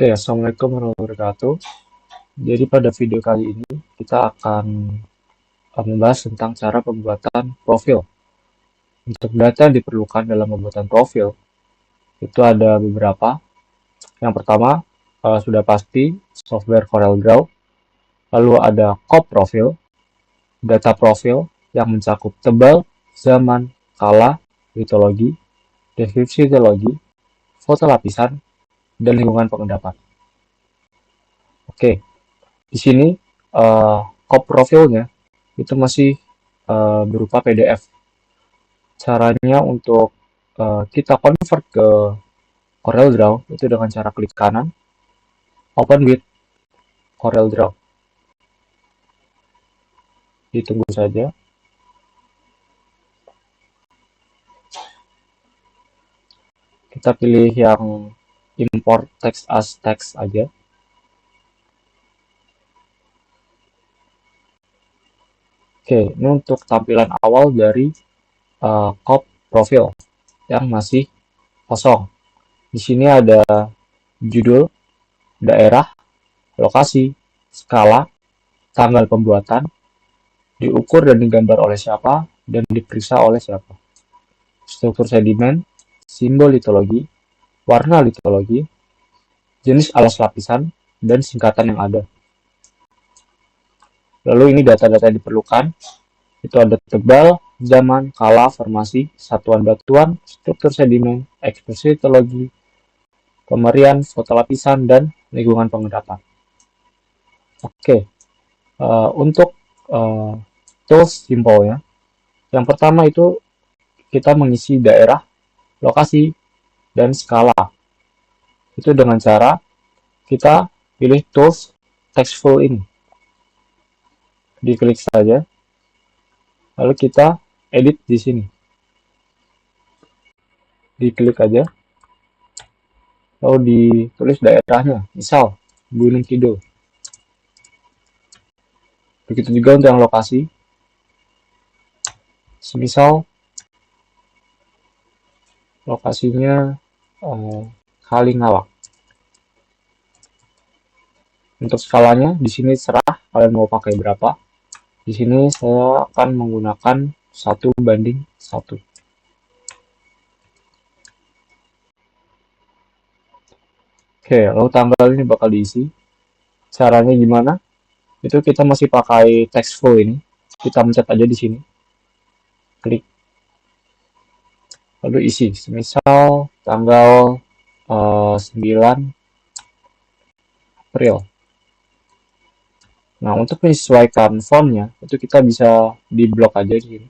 Oke, Assalamualaikum warahmatullahi wabarakatuh. Jadi pada video kali ini kita akan membahas tentang cara pembuatan profil. Untuk data yang diperlukan dalam pembuatan profil itu ada beberapa. Yang pertama sudah pasti software CorelDRAW. Lalu ada COP profil, data profil yang mencakup tebal, zaman, kala, litologi, deskripsi litologi, foto lapisan, dan lingkungan pengendapan. Oke, di sini COP profilnya itu masih berupa PDF. Caranya untuk kita convert ke CorelDRAW itu dengan cara klik kanan, open with CorelDRAW. Ditunggu saja. Kita pilih yang import text as text aja. Oke, ini untuk tampilan awal dari COP profil yang masih kosong. Di sini ada judul, daerah, lokasi, skala, tanggal pembuatan, diukur dan digambar oleh siapa, dan diperiksa oleh siapa. Struktur sedimen, simbol litologi, warna litologi, jenis alas lapisan, dan singkatan yang ada. Lalu ini data-data yang diperlukan, itu ada tebal, zaman, kala, formasi, satuan batuan, struktur sedimen, ekspresi litologi, pemerian, foto lapisan, dan lingkungan pengendapan. Oke, untuk tools simpelnya, yang pertama itu kita mengisi daerah, lokasi, dan skala. Itu dengan cara kita pilih tools textful ini. Diklik saja. Lalu kita edit di sini. Diklik aja. Lalu ditulis daerahnya. Misal Gunung Kidul. Begitu juga untuk yang lokasi. Semisal lokasinya Kalingawak. Untuk skalanya di sini serah kalian mau pakai berapa. Di sini saya akan menggunakan 1:1. Oke, lalu tanggal ini bakal diisi. Caranya gimana? Itu kita masih pakai textful ini. Kita mencet aja di sini. Klik. Lalu isi. Misal tanggal 9 April. Nah, untuk menyesuaikan fontnya, itu kita bisa di blok aja di sini.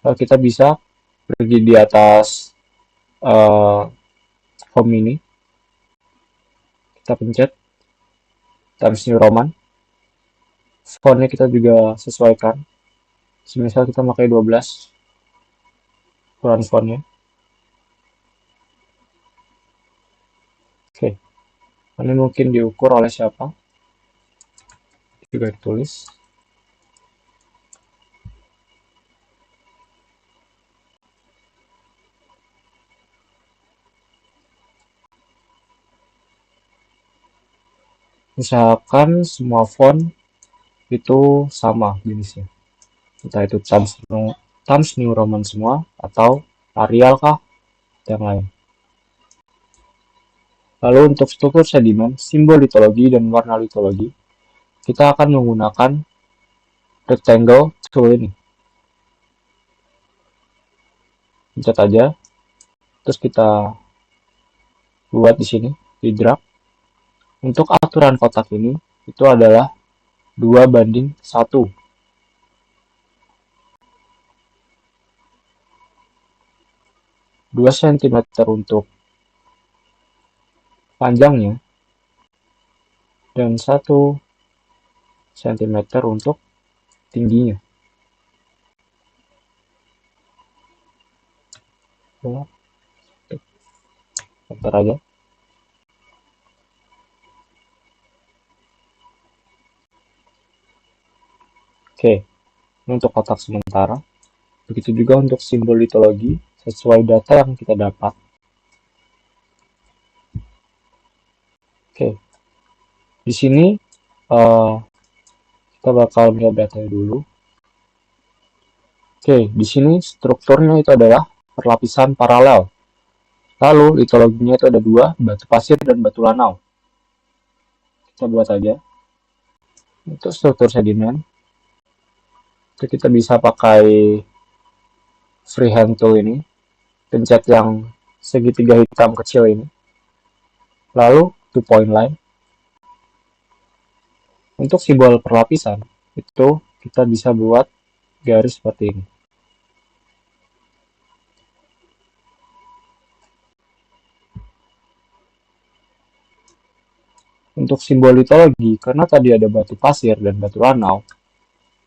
Lalu kita bisa pergi di atas home ini. Kita pencet Times New Roman. Fontnya kita juga sesuaikan. Misal kita pakai 12 ukuran fontnya. Oke. Ini mungkin diukur oleh siapa? Juga ditulis. Misalkan semua font itu sama jenisnya. Entah itu Times New Roman semua atau Arial kah, yang lain. Lalu untuk struktur sedimen, simbol litologi, dan warna litologi, kita akan menggunakan rectangle tool ini. Pencet aja, terus kita buat di sini, di drag. Untuk aturan kotak ini, itu adalah 2:1. 2 cm untuk panjangnya dan 1 cm untuk tingginya. Bentar aja. Oke, ini untuk kotak sementara. Begitu juga untuk simbol litologi sesuai data yang kita dapat. Oke, di sini uh, kita bakal melihat datanya dulu. Oke, di sini strukturnya itu adalah perlapisan paralel. Lalu litologinya itu ada dua, batu pasir dan batu lanau. Kita buat aja. Untuk struktur sedimen, itu kita bisa pakai freehand tool ini, pencet yang segitiga hitam kecil ini. Lalu two point line. Untuk simbol perlapisan, itu kita bisa buat garis seperti ini. Untuk simbol litologi, karena tadi ada batu pasir dan batu lanau,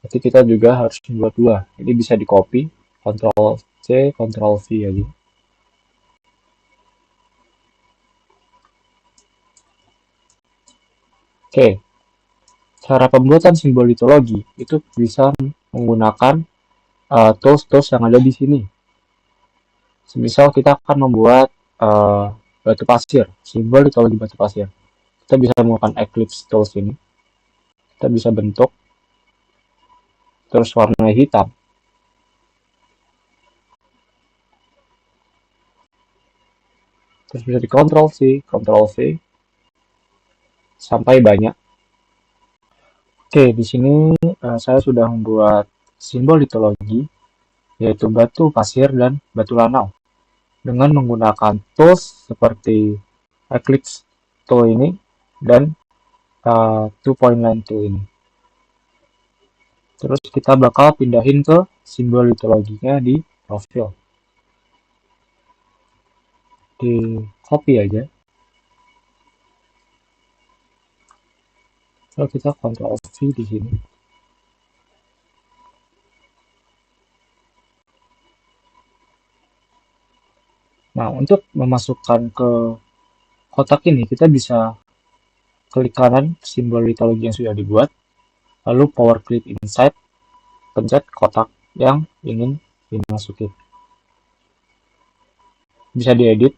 berarti kita juga harus membuat dua. Ini bisa di copy, Ctrl C, Ctrl V aja. Oke, cara pembuatan simbol litologi itu bisa menggunakan tools-tools yang ada di sini. Semisal kita akan membuat batu pasir, simbol litologi batu pasir. Kita bisa menggunakan Eclipse tools ini. Kita bisa bentuk, terus warna hitam. Terus bisa di Ctrl C, Ctrl V, sampai banyak. Oke, di sini saya sudah membuat simbol litologi, yaitu batu pasir dan batu lanau, dengan menggunakan tools seperti Eclipse tool ini dan two point line tool ini. Terus kita bakal pindahin ke simbol litologinya di profil. Di copy aja. Lalu kita Ctrl V di sini. Nah, untuk memasukkan ke kotak ini, kita bisa klik kanan simbol litologi yang sudah dibuat, lalu power clip inside, pencet kotak yang ingin dimasukin. Bisa diedit,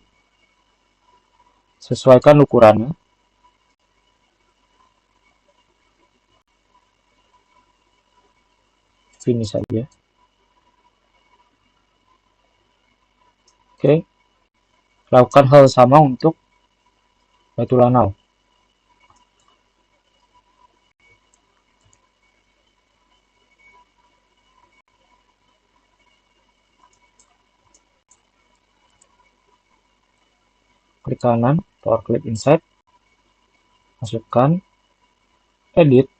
sesuaikan ukurannya. Finish saja. Oke. Lakukan hal sama untuk batu lanau. Klik kanan, power clip inside, masukkan, edit.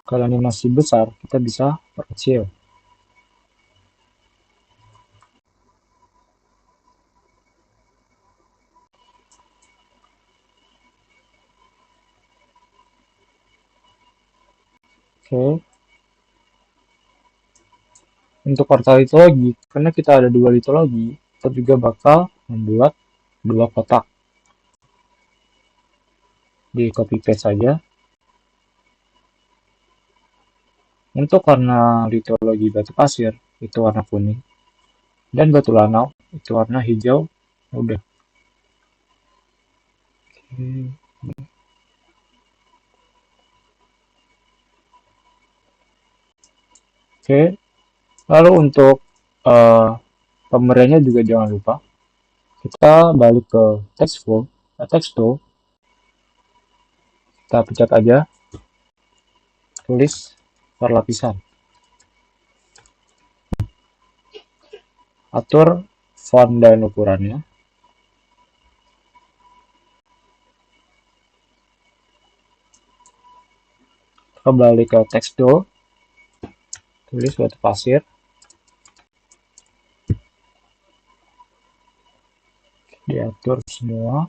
Kalau ini masih besar, kita bisa perkecil. Oke. Untuk portal litologi, karena kita ada dua litologi, kita juga bakal membuat dua kotak. Di copy paste saja. Untuk warna litologi batu pasir, itu warna kuning. Dan batu lanau, itu warna hijau muda. Oke. Lalu untuk pemberiannya juga jangan lupa. Kita balik ke text tool. Kita pencet aja. Tulis perlapisan. Atur font dan ukurannya. Kembali ke text tool. Tulis batu pasir. Diatur semua.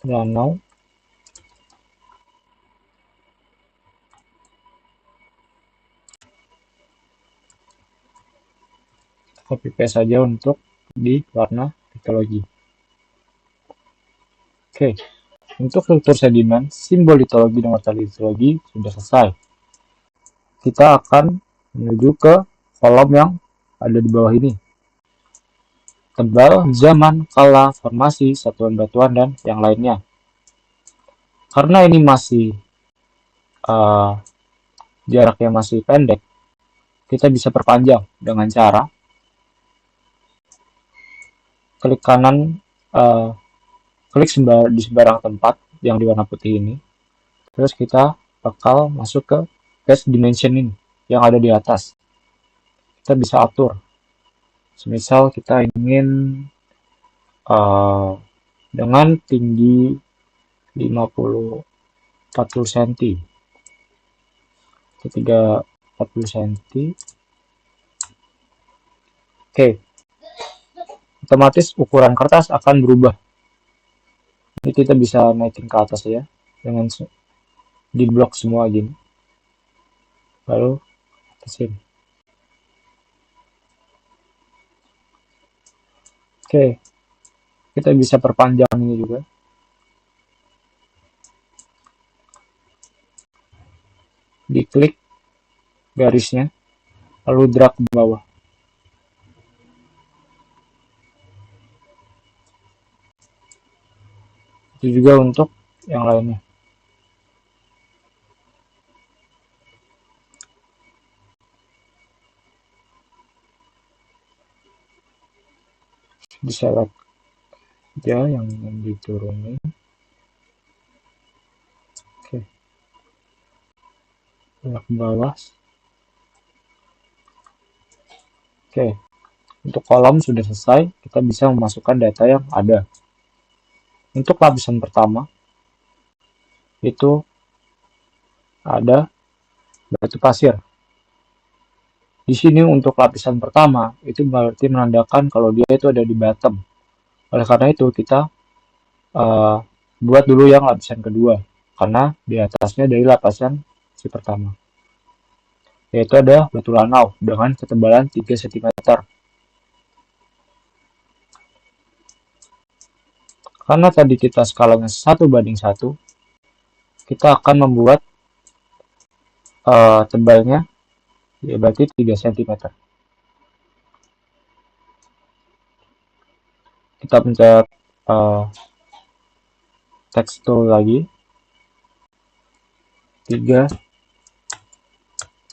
Lanau. Copy paste saja untuk di warna litologi. Oke. Untuk struktur sedimen, simbol litologi dan warna litologi sudah selesai. kita akan menuju ke kolom yang ada di bawah ini. Tebal, zaman, kala, formasi, satuan batuan, dan yang lainnya. Karena ini masih jaraknya masih pendek, kita bisa perpanjang dengan cara klik kanan, klik di sembarang tempat yang di warna putih ini. Terus kita bakal masuk ke base dimension ini yang ada di atas. Kita bisa atur. Semisal kita ingin dengan tinggi 40 cm, ketiga 40 cm. Oke, otomatis ukuran kertas akan berubah. Ini kita bisa naikin ke atas ya, dengan di blok semua gini. Lalu atasin. Oke, kita bisa perpanjang ini juga. Diklik garisnya, lalu drag ke bawah. Itu juga untuk yang lainnya. Di select aja yang diturunin. Oke, drag ke bawah. Oke, untuk kolom sudah selesai, kita bisa memasukkan data yang ada. Untuk lapisan pertama, itu ada batu pasir. Di sini untuk lapisan pertama, itu berarti menandakan kalau dia itu ada di bottom. Oleh karena itu, kita buat dulu yang lapisan kedua, karena di atasnya dari lapisan si pertama. Yaitu ada batu lanau dengan ketebalan 3 cm. Karena tadi kita skalanya 1:1, kita akan membuat tebalnya ya berarti 3 cm. Kita pencet tekstur lagi 3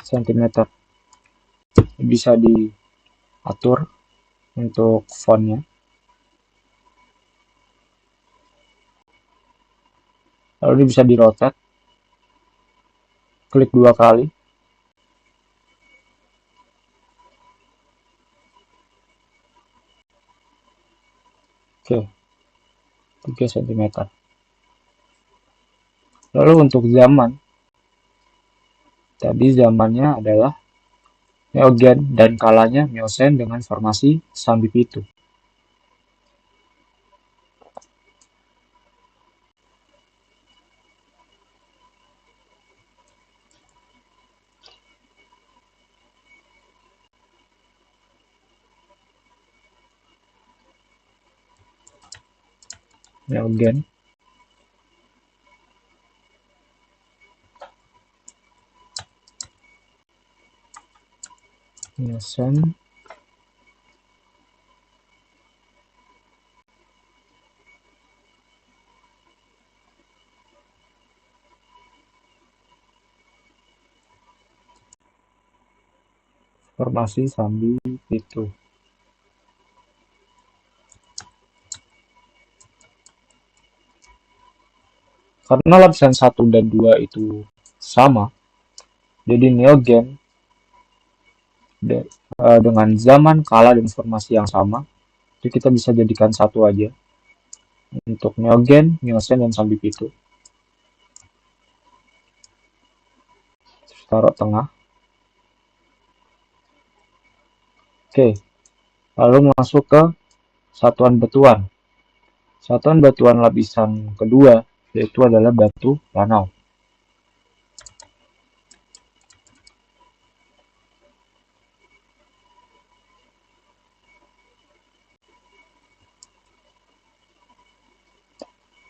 cm. Bisa diatur untuk fontnya. Lalu ini bisa di-rotate. Klik 2 kali. Oke. 3 cm. Lalu untuk zaman, tadi zamannya adalah Neogen dan kalanya Miocene dengan formasi Sambipitu. Neogen, Miocene, formasi Sambipitu. Karena lapisan 1 dan 2 itu sama, jadi Neogen dengan zaman, kala, dan formasi yang sama, itu kita bisa jadikan satu aja. Untuk Neogen, Miocene, dan Sambipitu. Taruh tengah. Oke, lalu masuk ke satuan batuan. Satuan batuan lapisan kedua yaitu adalah batu lanau.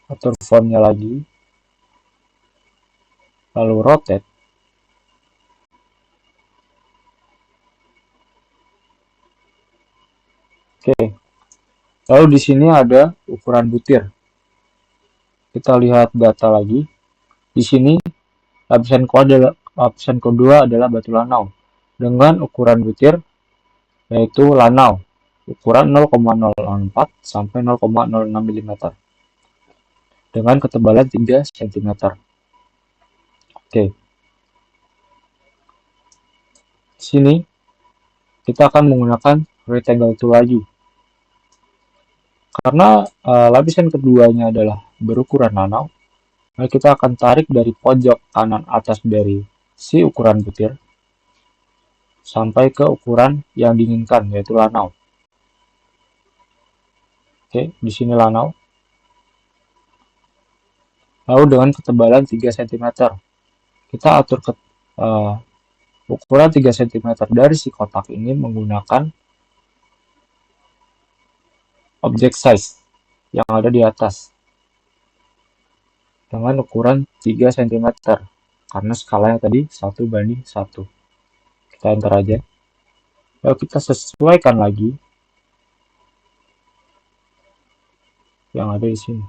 Atur fontnya lagi, lalu rotate. Oke, lalu di sini ada ukuran butir. Kita lihat data lagi. Di sini lapisan kedua adalah batu lanau dengan ukuran butir yaitu lanau ukuran 0,004 sampai 0,06 mm dengan ketebalan 3 cm. Oke, di sini kita akan menggunakan rectangle tool lagi. Karena lapisan keduanya adalah berukuran lanau, maka kita akan tarik dari pojok kanan atas dari si ukuran butir sampai ke ukuran yang diinginkan, yaitu lanau. Oke, di sini lanau. Lalu dengan ketebalan 3 cm, kita atur ke ukuran 3 cm dari si kotak ini menggunakan object size yang ada di atas dengan ukuran 3 cm karena skalanya tadi 1:1. Kita enter aja. Lalu kita sesuaikan lagi yang ada di sini.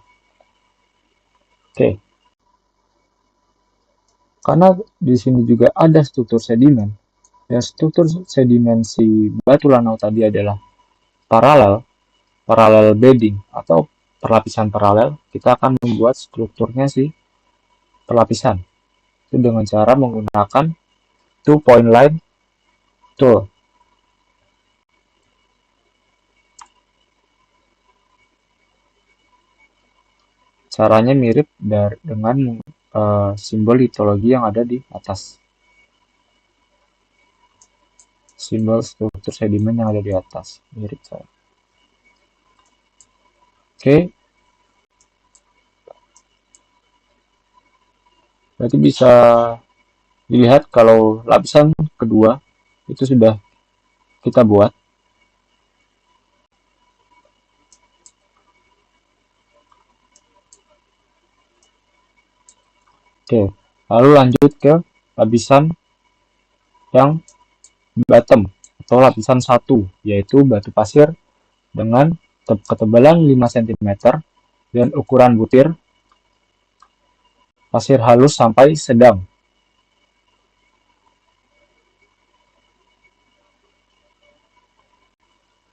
Oke. Karena di sini juga ada struktur sedimen, dan struktur sedimen si batu lanau tadi adalah paralel bedding atau perlapisan paralel, kita akan membuat strukturnya si perlapisan. Itu dengan cara menggunakan two point line tool. Caranya mirip dengan simbol litologi yang ada di atas. Simbol struktur sedimen yang ada di atas. Mirip saya. Oke. Berarti bisa dilihat kalau lapisan kedua itu sudah kita buat. Oke, lalu lanjut ke lapisan yang bottom atau lapisan 1, yaitu batu pasir dengan ketebalan 5 cm dan ukuran butir pasir halus sampai sedang.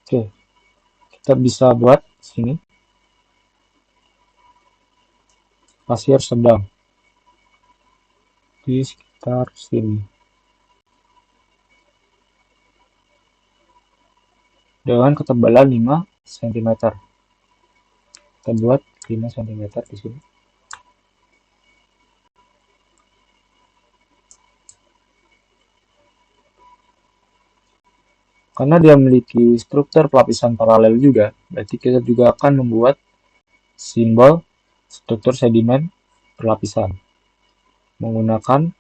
Oke, kita bisa buat sini pasir sedang di sekitar sini dengan ketebalan 5 cm. Kita buat 5 cm di sini. Karena dia memiliki struktur pelapisan paralel juga, berarti kita juga akan membuat simbol struktur sedimen perlapisan menggunakan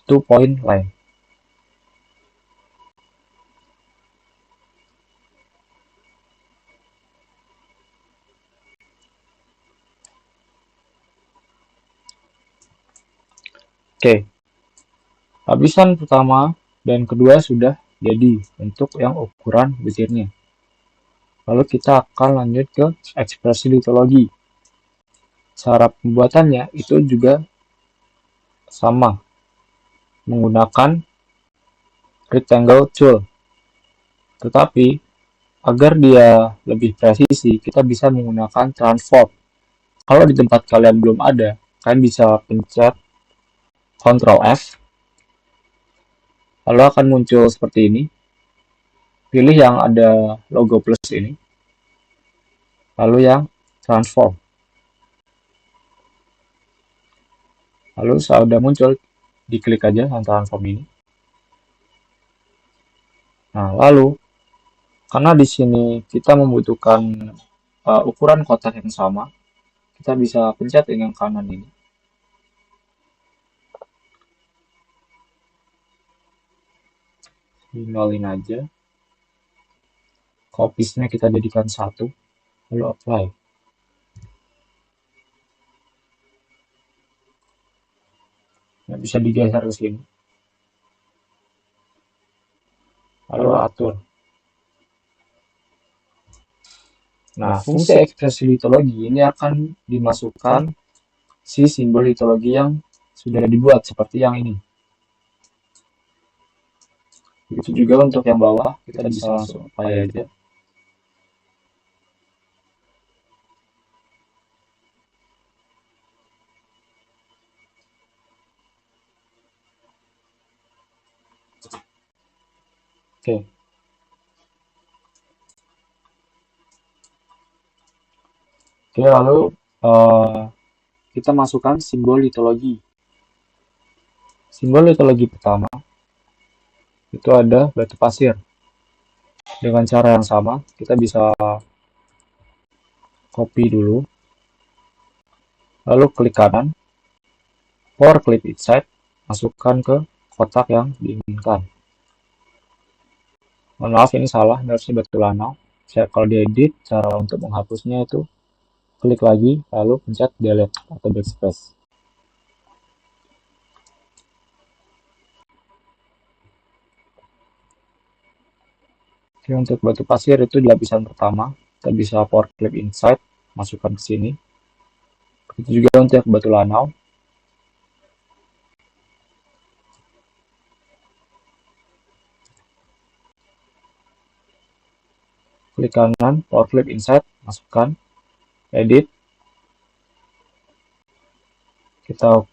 two point line. Oke, lapisan pertama dan kedua sudah jadi untuk yang ukuran butirnya. Lalu kita akan lanjut ke ekspresi litologi. Cara pembuatannya itu juga sama, menggunakan rectangle tool. Tetapi agar dia lebih presisi, kita bisa menggunakan transform. Kalau di tempat kalian belum ada, kalian bisa pencet Ctrl F, lalu akan muncul seperti ini. Pilih yang ada logo plus ini, lalu yang transform. Lalu sudah muncul, diklik aja yang transform ini. Nah, lalu karena di sini kita membutuhkan ukuran kotak yang sama, kita bisa pencet yang kanan ini. Dinolin aja. Copiesnya kita jadikan 1, lalu apply. Nah, bisa digeser ke sini. Lalu atur. Nah, fungsi ekspresi litologi ini akan dimasukkan si simbol litologi yang sudah dibuat seperti yang ini. Begitu juga untuk yang bawah, kita bisa langsung apply aja. Oke. Oke, lalu kita masukkan simbol litologi. Simbol litologi pertama itu ada batu pasir. Dengan cara yang sama, kita bisa copy dulu, lalu klik kanan, for clip inside, masukkan ke kotak yang diinginkan. Mohon maaf ini salah, harusnya batu lanau. Kalau diedit, cara untuk menghapusnya itu klik lagi, lalu pencet delete atau backspace. Oke, untuk batu pasir itu di lapisan pertama, kita bisa for clip inside, masukkan ke sini. Itu juga untuk batu lanau. Klik kanan, for clip inside, masukkan, edit. Kita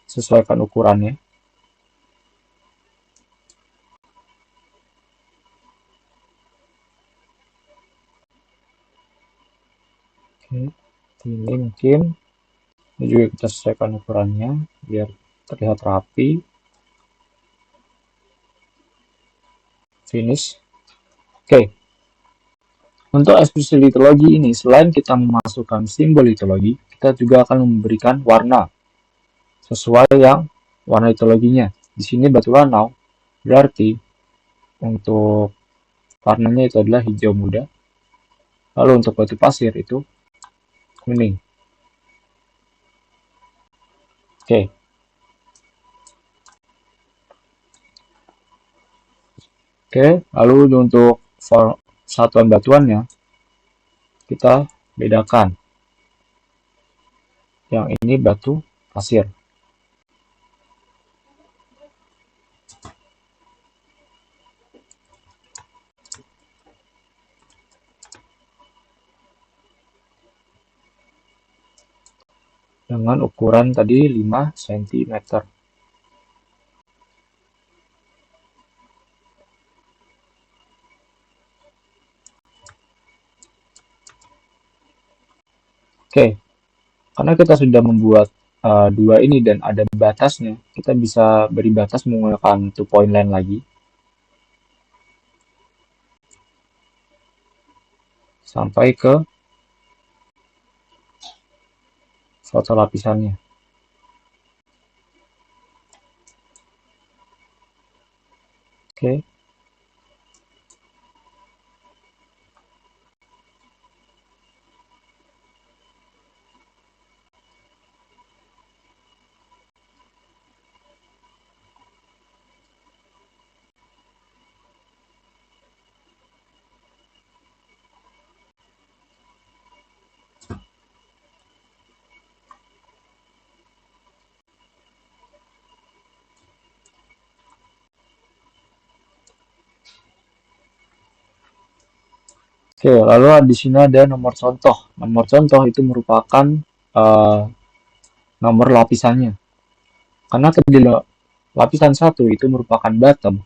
sesuaikan ukurannya. Oke, ini mungkin ini juga kita sesuaikan ukurannya biar terlihat rapi. Finish. Oke. Untuk ekspresi litologi ini, selain kita memasukkan simbol litologi, kita juga akan memberikan warna sesuai yang warna litologinya. Di sini batu lanau, berarti untuk warnanya itu adalah hijau muda. Lalu untuk batu pasir itu kuning. Oke. Oke, lalu untuk satuan batuannya kita bedakan. Yang ini batu pasir. Dengan ukuran tadi 5 cm. Oke, karena kita sudah membuat dua ini dan ada batasnya, kita bisa beri batas menggunakan 2-point line lagi. Sampai ke foto lapisannya. Oke. Oke, lalu di sini ada nomor contoh. Nomor contoh itu merupakan nomor lapisannya. Karena di lapisan 1 itu merupakan bottom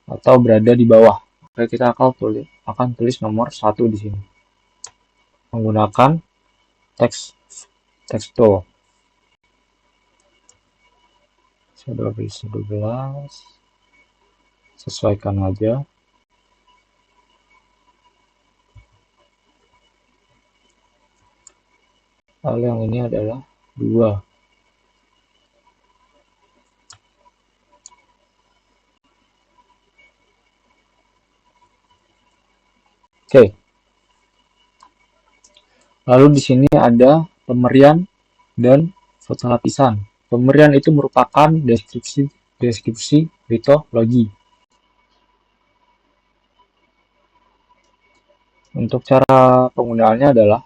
atau berada di bawah. Maka kita akan tulis nomor 1 di sini. Menggunakan text tool. 12, sesuaikan aja. Lalu yang ini adalah 2. Oke. Lalu di sini ada pemberian dan foto lapisan. Pemberian itu merupakan deskripsi litologi. Untuk cara penggunaannya adalah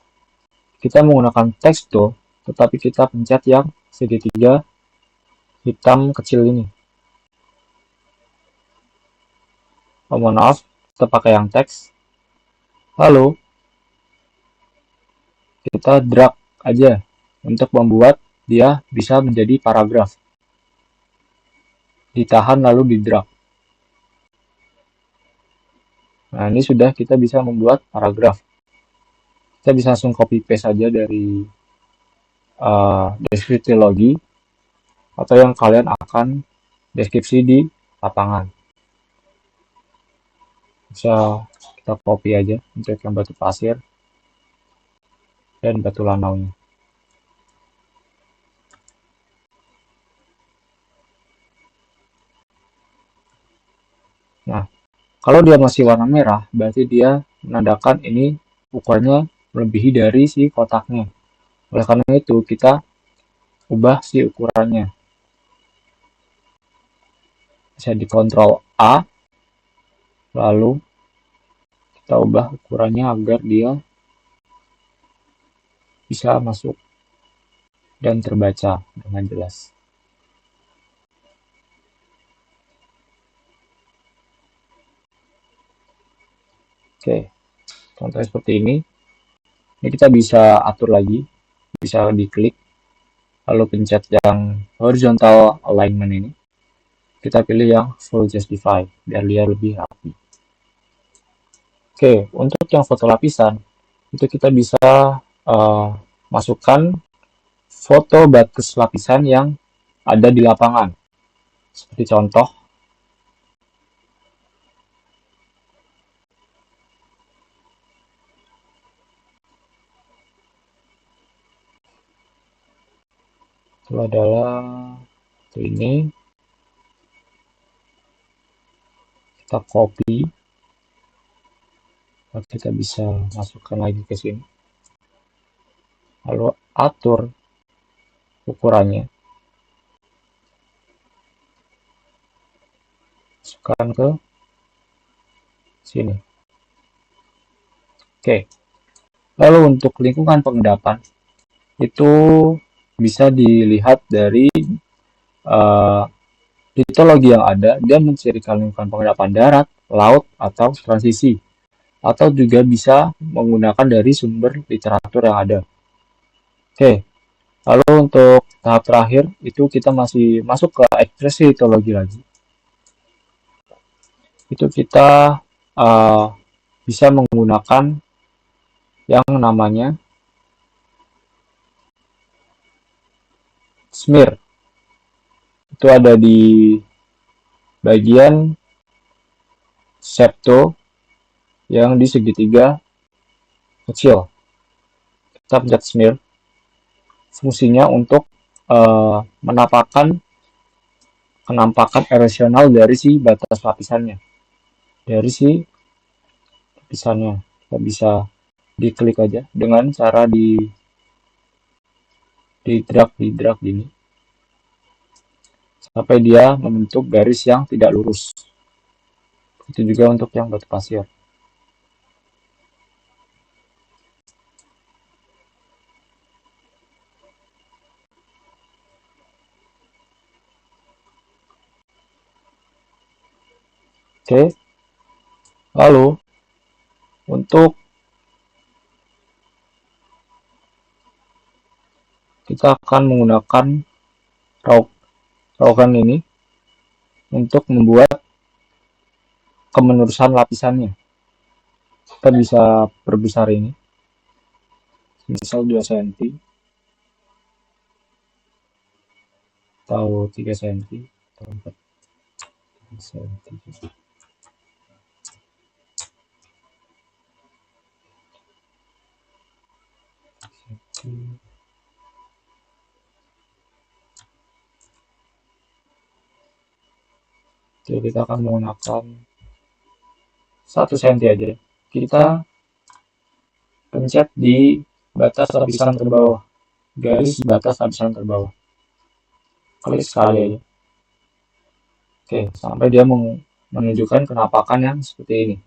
kita menggunakan text tool, tetapi kita pencet yang segitiga hitam kecil ini. Mohon maaf, kita pakai yang teks. Lalu kita drag aja untuk membuat dia bisa menjadi paragraf. Ditahan lalu di drag. Nah, ini sudah kita bisa membuat paragraf. Kita bisa langsung copy paste saja dari deskripsi logi atau yang kalian akan deskripsi di lapangan. Bisa kita copy aja untuk yang batu pasir dan batu lanaunya. Nah, kalau dia masih warna merah, berarti dia menandakan ini ukurannya melebihi dari si kotaknya. Oleh karena itu, kita ubah si ukurannya. Bisa di Ctrl A, lalu kita ubah ukurannya agar dia bisa masuk dan terbaca dengan jelas. Oke, contohnya seperti ini. Ini kita bisa atur lagi, bisa diklik, lalu pencet yang horizontal alignment ini. Kita pilih yang full justify, biar dia lebih rapi. Oke, untuk yang foto lapisan, itu kita bisa masukkan foto batas lapisan yang ada di lapangan. Seperti contoh, itu adalah ini. Kita copy, lalu kita bisa masukkan lagi ke sini. Lalu atur ukurannya. Masukkan ke sini. Oke. Lalu untuk lingkungan pengendapan, itu bisa dilihat dari litologi yang ada dan mencirikan lingkungan pengendapan darat, laut, atau transisi. Atau juga bisa menggunakan dari sumber literatur yang ada. Oke, lalu untuk tahap terakhir, itu kita masih masuk ke ekspresi litologi lagi. Itu kita bisa menggunakan yang namanya smear. Itu ada di bagian septo yang di segitiga kecil. Kita pencet smear. Fungsinya untuk kenampakan erosional dari si batas lapisannya. Dari si lapisannya. Kita bisa diklik aja dengan cara di drag gini. Sampai dia membentuk garis yang tidak lurus. Itu juga untuk yang batu pasir. Oke. Lalu untuk kita akan menggunakan raw ini untuk membuat kemenerusan lapisannya. Kita bisa perbesar ini. Misal 2 cm atau 3 cm atau 4 cm. Oke, kita akan menggunakan 1 cm aja. Kita pencet di batas lapisan terbawah, garis batas lapisan terbawah. Klik sekali aja. Oke, sampai dia menunjukkan kenampakan yang seperti ini.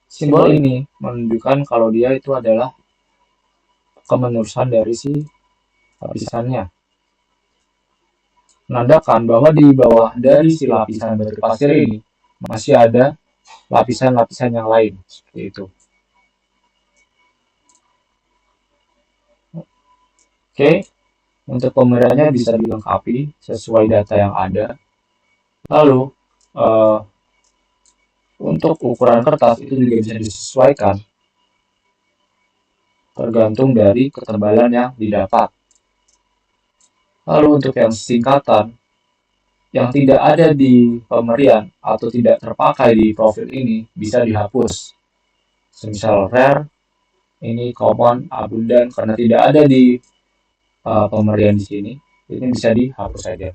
Simbol ini menunjukkan kalau dia itu adalah kemenerusan dari si lapisannya. Menandakan bahwa di bawah dari si lapisan batu pasir ini masih ada lapisan-lapisan yang lain. Seperti itu. Oke, untuk pemberiannya bisa dilengkapi sesuai data yang ada. Lalu, uh, untuk ukuran kertas itu juga bisa disesuaikan tergantung dari ketebalan yang didapat. Lalu untuk yang singkatan yang tidak ada di pemberian atau tidak terpakai di profil ini bisa dihapus. Semisal rare, ini common, abundant karena tidak ada di pemberian di sini, ini bisa dihapus saja.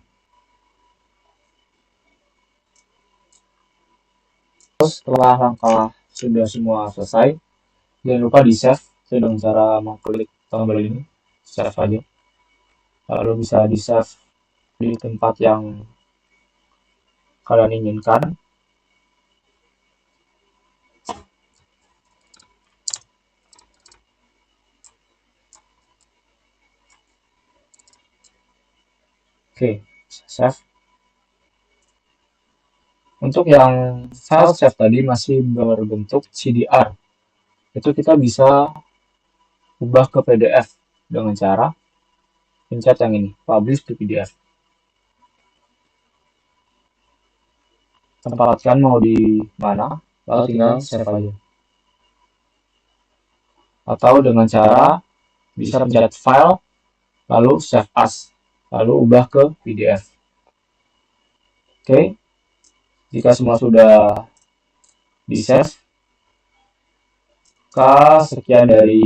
Terus setelah langkah sudah semua selesai, jangan lupa di save dengan cara mengklik tombol ini, save aja. Lalu bisa di save di tempat yang kalian inginkan. Oke, save. Untuk yang file save tadi masih berbentuk CDR, itu kita bisa ubah ke PDF dengan cara pencet yang ini, publish to PDF. Tempatkan mau di mana, lalu tinggal save aja. Atau dengan cara bisa pencet file, lalu save as, lalu ubah ke PDF. Oke, jika semua sudah di save, sekian dari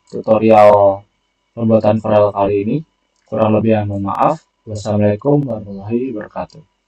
tutorial pembuatan file kali ini. Kurang lebih mohon maaf. Wassalamualaikum warahmatullahi wabarakatuh.